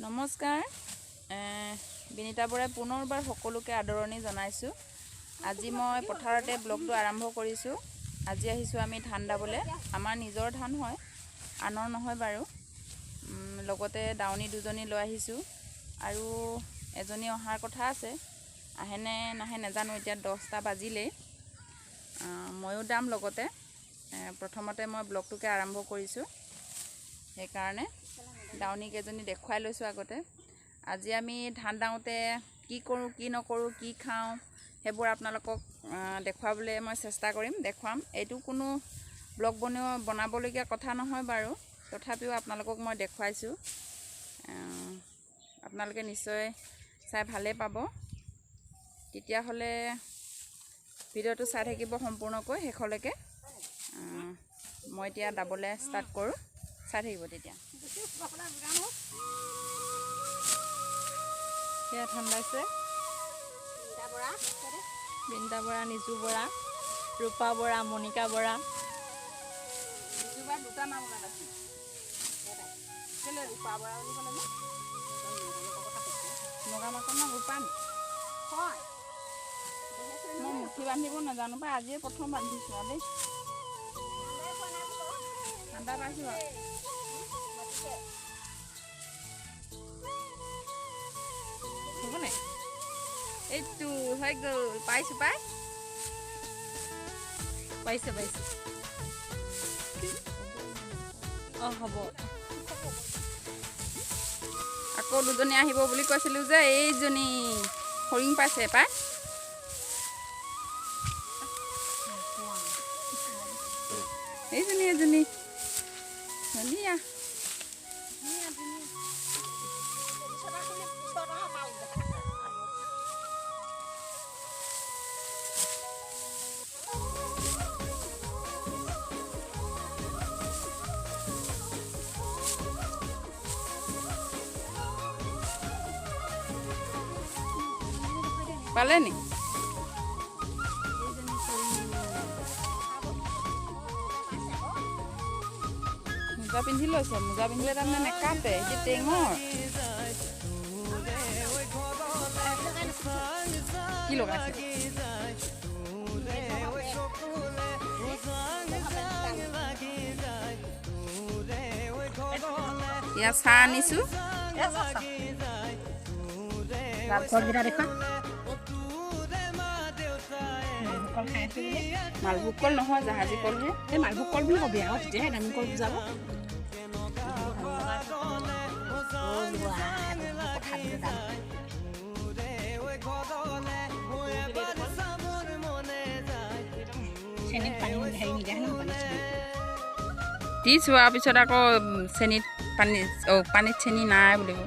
নমস্কাৰ বিনিতা বৰাই পুনৰবাৰ সকলোকে আদৰণি জনাইছোঁ। আজি মই পথাৰতে ব্লগটো আৰম্ভ কৰিছোঁ। আজি আহিছোঁ আমি ধান দাবলৈ। আমাৰ নিজৰ ধান হয়, আনৰ নহয় বাৰু। লগতে দাৱনী দুজনী লৈ আহিছোঁ আৰু এজনী অহাৰ কথা আছে। আহেনে নাহে নাজানো, এতিয়া 10টা বাজিলেই। ময়ো দাম লগতে। প্ৰথমতে মই ব্লগটোকে আৰম্ভ কৰিছোঁ, সেইকাৰণে দাৱনী কেইজনী দেখুৱাই লৈছোঁ আগতে। আজি আমি ধান দাওঁতে কি কৰোঁ কি নকৰোঁ কি খাওঁ সেইবোৰ আপোনালোকক দেখুৱাবলৈ মই চেষ্টা কৰিম, দেখুৱাম। এইটো কোনো ব্লগ বনাবলগীয়া কথা নহয় বাৰু, তথাপিও আপোনালোকক মই দেখুৱাইছোঁ। আপোনালোকে নিশ্চয় চাই ভালেই পাব। তেতিয়াহ'লে ভিডিঅ'টো চাই থাকিব সম্পূৰ্ণকৈ শেষলৈকে। মই এতিয়া দাবলৈ ষ্টাৰ্ট কৰোঁ, চাই থাকিব তেতিয়া। সেয়া ঠাণ্ডাইছে। বিনিতা বৰা, নিজু বৰা, ৰূপা বৰা, মণিকা বৰা। দুটা নাম ওলাইছে। ৰূপা বৰা বুলি ক'লে নগা মাছৰ নাম ৰূপান হয়। মই মুঠি বান্ধিব নাজানো পাই, আজিয়ে প্ৰথম বান্ধিছোঁ আৰু দেই। ঠাণ্ডা পাইছোঁ আৰু হ'বনে? এইটো হৈ গ'ল, পাইছোঁ পাই, পাইছে অঁ হ'ব। আকৌ দুজনী আহিব বুলি কৈছিলোঁ যে, এইজনী হৰিং পাইছে পাই। এজনী ধুনীয়া। পালে নি? মোজা পিন্ধি লৈছে। মোজা পিন্ধিলে তাৰমানে নেকাটে, এতিয়া টেঙৰ কি লগাইছে? এতিয়া চাহ আনিছোঁ। মালভোগ কল নহয়, জাহাজী কলহে। এই মালভোগ কল বুলি কবি আৰু, তেতিয়াহে দামী কল বুজাব। দি চোৱাৰ পিছত আকৌ চেনিত পানীত চেনি নাই বুলিব।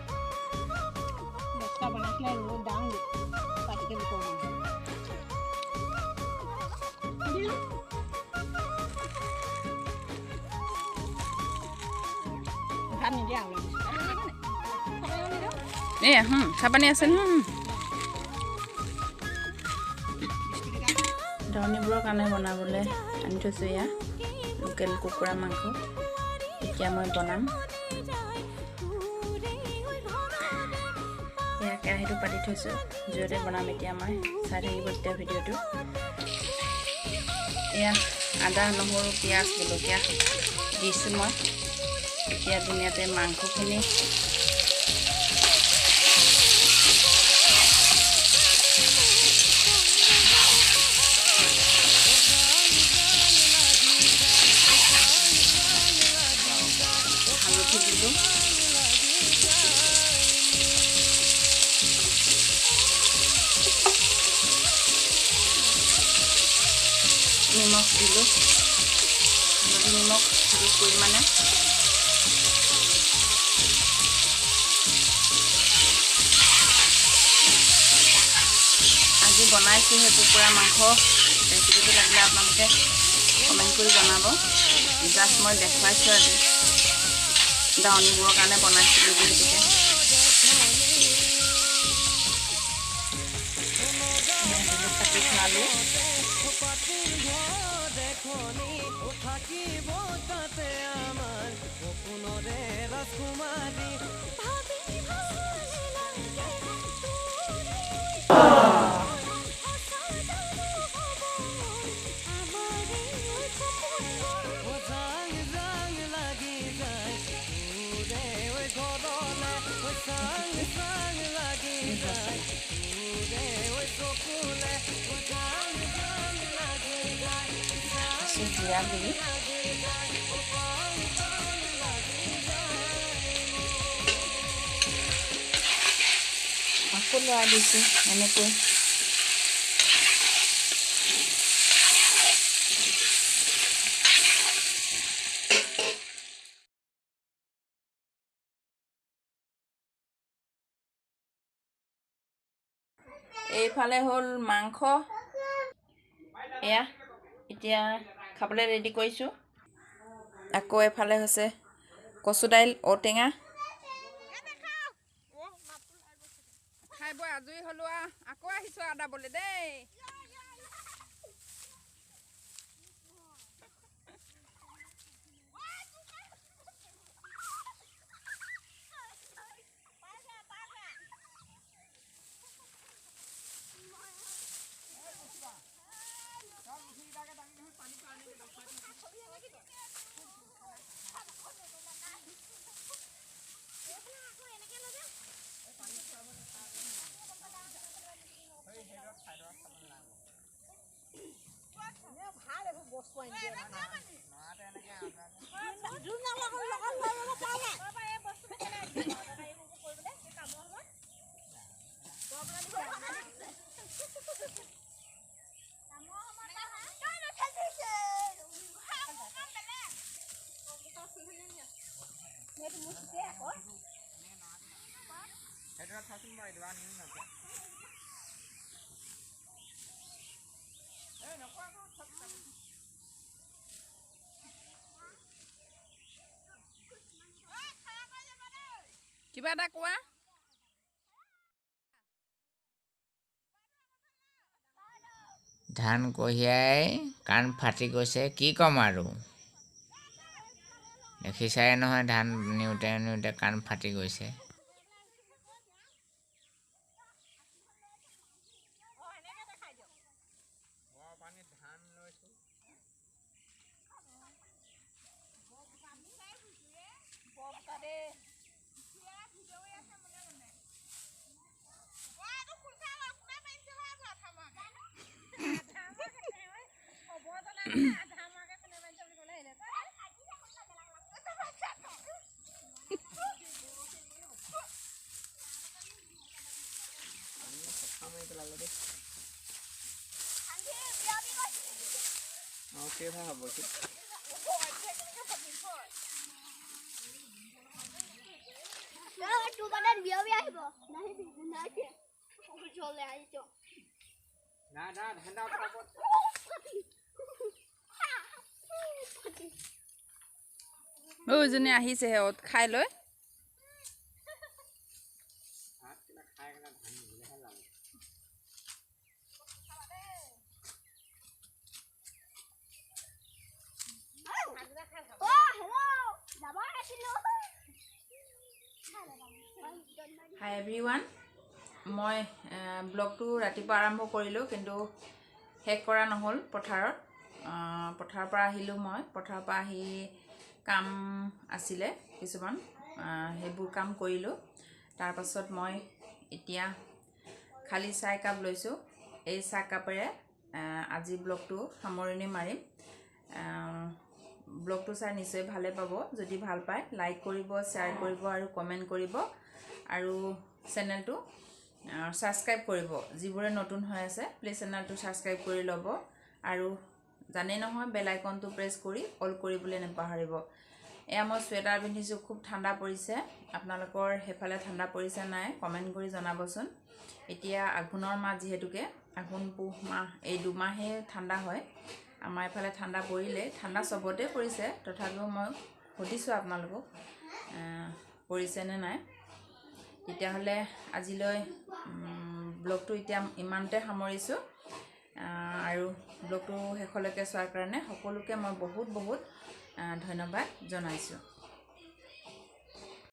এয়া চাহপানী আছে নহয়। দাৱনীবোৰৰ কাৰণে বনাবলৈ আনি থৈছোঁ এয়া লোকেল কুকুৰা মাংস। এতিয়া মই বনাম। এয়া কেৰাহীটো পাতি থৈছোঁ, জুইতে বনাম এতিয়া মই। চাই থাকিব তেতিয়া ভিডিঅ'টো। এয়া আদা, নহৰু, পিঁয়াজ, জলকীয়া দিছোঁ মই। এতিয়া ধুনীয়াতে মাংসখিনি হালধি দিলোঁ। নিমখ দিলোঁ। হালধি নিমখ দি পৰিমাণে আজি বনাইছোঁহে কুকুৰা মাংস। ৰেচিপিটো লাগিলে আপোনালোকে কমেণ্ট কৰি জনাব। জাষ্ট মই দেখুৱাইছোঁ আজি, দাৱনীবোৰৰ কাৰণে বনাইছিলোঁ যিহেতুকে। কাটি খোৱালোঁ। জিৰা গুড়ি আকৌ লৰাই দিছোঁ এনেকৈ। এইফালে হ'ল মাংস, এয়া এতিয়া খাবলৈ ৰেডি কৰিছোঁ। আকৌ এফালে হৈছে কচু দাইল, ঔটেঙা। খাই বৈ আজৰি হ'লো আৰু আকৌ আহিছোঁ আৰু দাবলৈ দেই। কিবা এটা কোৱা। ধান কঢ়িয়াই কাণ ফাটি গৈছে, কি ক'ম আৰু। দেখিছাই নহয় ধান নিওঁতে নিওঁতে কাণ ফাটি গৈছে। ওজনী আহিছেহে খাই লৈ। হাই এভৰিৱান, মই ব্লগটো ৰাতিপুৱা আৰম্ভ কৰিলোঁ, কিন্তু শেষ কৰা নহ'ল। পথাৰৰ পৰা আহিলোঁ। মই পথাৰৰ পৰা আহি কাম আছিলে কিছুমান, সেইবোৰ কাম কৰিলোঁ। তাৰপাছত মই এতিয়া খালী চাহ একাপ লৈছোঁ। এই চাহকাপেৰে আজি ব্লগটো সামৰণি মাৰিম। ব্লগটো চাই নিশ্চয় ভালে পাব। যদি ভাল পায় লাইক কৰিব, শ্বেয়াৰ কৰিব আৰু কমেণ্ট কৰিব, আৰু চেনেলটো ছাবস্ক্ৰাইব কৰিব। যিবোৰে নতুন হৈ আছে প্লিজ চেনেলটো ছাবস্ক্ৰাইব কৰি ল'ব, আৰু জানেই নহয় বেল আইকনটো প্ৰেছ কৰি অল কৰিবলৈ নাপাহৰিব। এয়া মই চুৱেটাৰ পিন্ধিছোঁ, খুব ঠাণ্ডা পৰিছে। আপোনালোকৰ সেইফালে ঠাণ্ডা পৰিছে নাই কমেণ্ট কৰি জনাবচোন। এতিয়া আঘোণৰ মাহ, যিহেতুকে আঘোণ পুহ মাহ এই দুমাহেই ঠাণ্ডা হয়। আমাৰ এইফালে ঠাণ্ডা পৰিলে, ঠাণ্ডা চবতে পৰিছে, তথাপিও মই সুধিছোঁ আপোনালোকক পৰিছেনে নাই। তেতিয়াহ'লে আজিলৈ ব্লগটো এতিয়া ইমানতে সামৰিছোঁ, আৰু ব্লগটো শেষলৈকে চোৱাৰ কাৰণে সকলোকে মই বহুত বহুত ধন্যবাদ জনাইছোঁ।